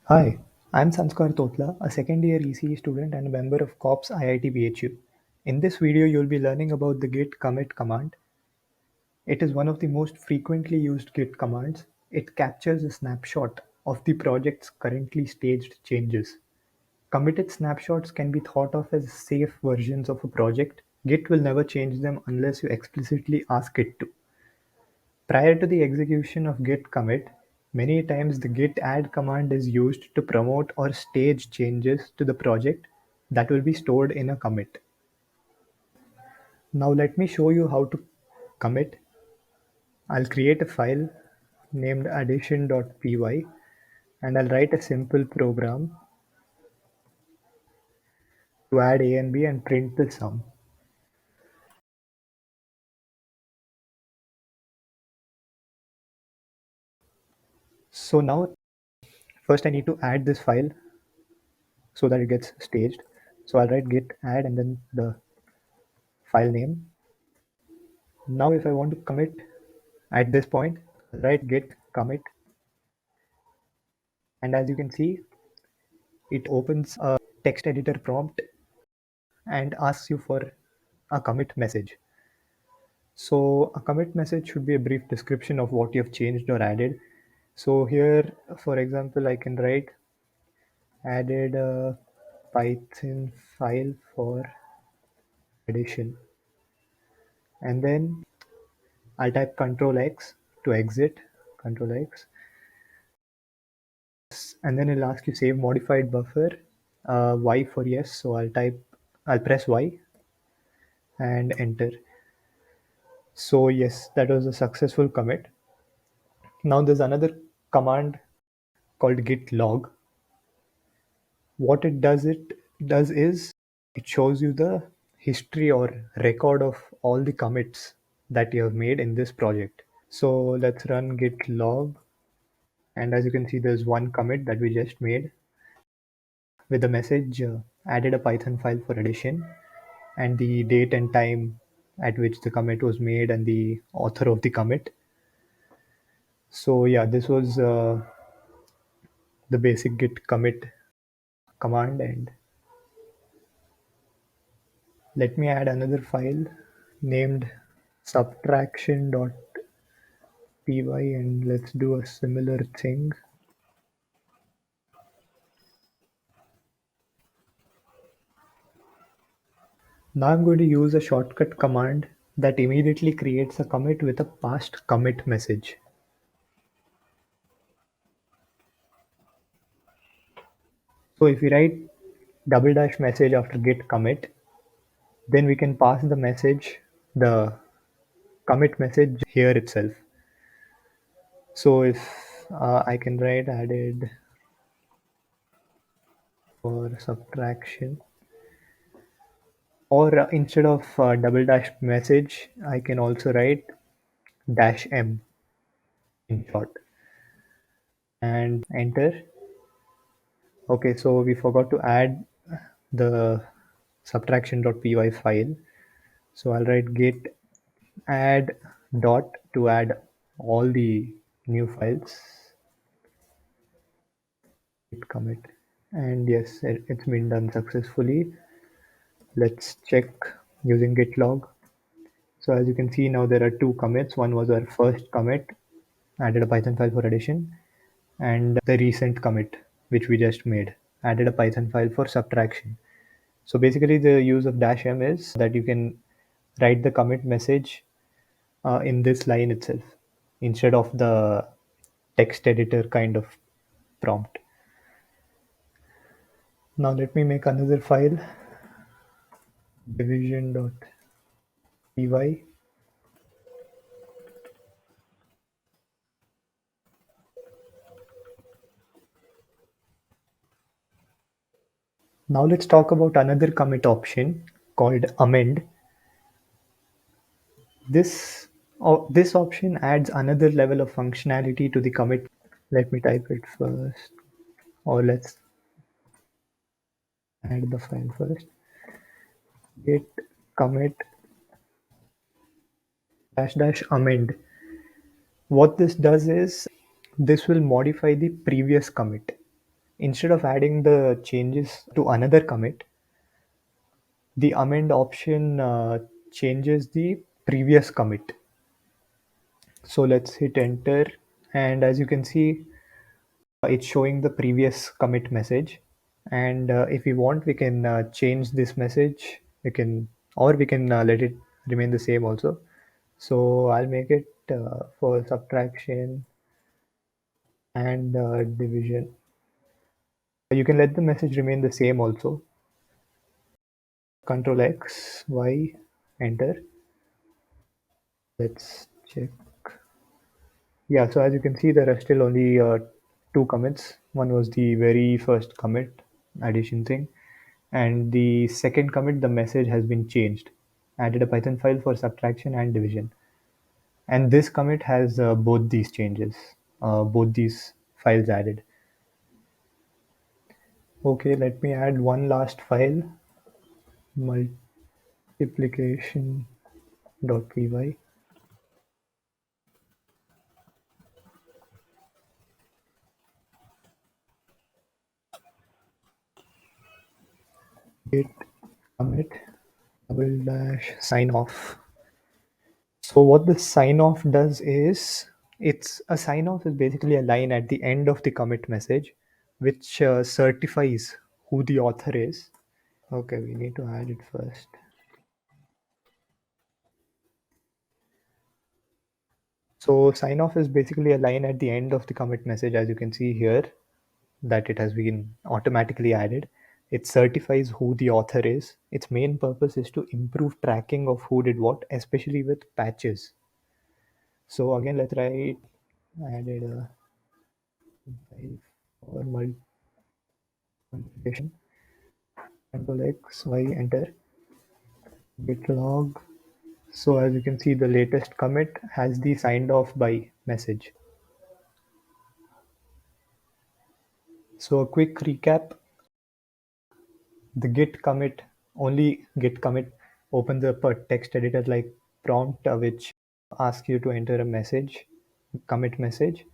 Hi, I'm Sanskar Totla, a second year ECE student and a member of COPS IIT BHU. In this video, you'll be learning about the git commit command. It is one of the most frequently used git commands. It captures a snapshot of the project's currently staged changes. Committed snapshots can be thought of as safe versions of a project. Git will never change them unless you explicitly ask it to. Prior to the execution of git commit, many times the git add command is used to promote or stage changes to the project that will be stored in a commit. Now let me show you how to commit. I'll create a file named addition.py and I'll write a simple program to add a and b and print the sum. So now first I need to add this file so that it gets staged. So I'll write git add and then the file name. Now if I want to commit at this point, write git commit, and as you can see, it opens a text editor prompt and asks you for a commit message. So a commit message should be a brief description of what you have changed or added. So here, for example, I can write added a Python file for addition, and then I'll type Control X to exit, Control X, and then it'll ask you save modified buffer, Y for yes. So I'll press Y and enter. So yes, that was a successful commit. Now there's another command called git log. What it does is it shows you the history or record of all the commits that you have made in this project. So let's run git log, and as you can see, there's one commit that we just made with the message added a Python file for addition and the date and time at which the commit was made and the author of the commit. So yeah, this was the basic git commit command, and let me add another file named subtraction.py and let's do a similar thing. Now I'm going to use a shortcut command that immediately creates a commit with a past commit message. So if we write double dash message after git commit, then we can pass the message, the commit message here itself. So if I can write added for subtraction, or instead of double dash message, I can also write dash m in short and enter. Okay, so we forgot to add the subtraction.py file. So I'll write git add dot to add all the new files, git commit, and yes, it's been done successfully. Let's check using git log. So as you can see, now there are two commits. One was our first commit, added a Python file for addition, and the recent commit, which we just made, added a Python file for subtraction. So basically, the use of dash m is that you can write the commit message in this line itself instead of the text editor kind of prompt. Now let me make another file, division.py. Now let's talk about another commit option called amend. This option adds another level of functionality to the commit. Let me type it first, or let's add the file first. Git commit dash dash amend. What this does is this will modify the previous commit. instead of adding the changes to another commit, the amend option changes the previous commit. So let's hit enter, and as you can see, it's showing the previous commit message. And if we want, we can change this message. We can, or we can let it remain the same also. So I'll make it for subtraction and division. You can let the message remain the same also. Control X, Y, enter. Let's check. Yeah, so as you can see, there are still only two commits. One was the very first commit addition thing, and the second commit, the message has been changed. Added a Python file for subtraction and division. And this commit has both these changes, both these files added. Okay, let me add one last file, multiplication.py. Git commit double dash sign off. So what the sign off does is, it's a sign off is basically a line at the end of the commit message which certifies who the author is. Okay, we need to add it first. So sign off is basically a line at the end of the commit message, as you can see here, that it has been automatically added. It certifies who the author is. Its main purpose is to improve tracking of who did what, especially with patches. So again, let's write added a file for multiplication. Control X, Y, enter. Git log. So as you can see, the latest commit has the signed off by message. So a quick recap: the git commit, only git commit opens up a text editor like prompt, which asks you to enter a message, commit message.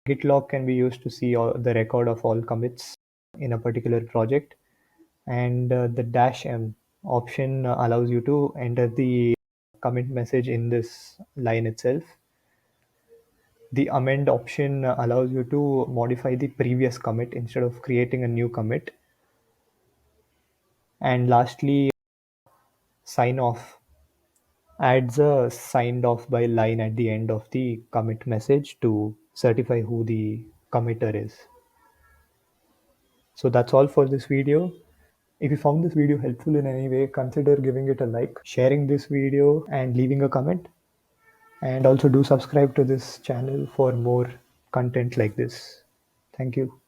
Git log can be used to see the record of all commits in a particular project, and the dash m option allows you to enter the commit message in this line itself. The amend option allows you to modify the previous commit instead of creating a new commit. And lastly, sign off adds a signed off by line at the end of the commit message to certify who the committer is. So that's all for this video. If you found this video helpful in any way, consider giving it a like, sharing this video, and leaving a comment. And also do subscribe to this channel for more content like this. Thank you.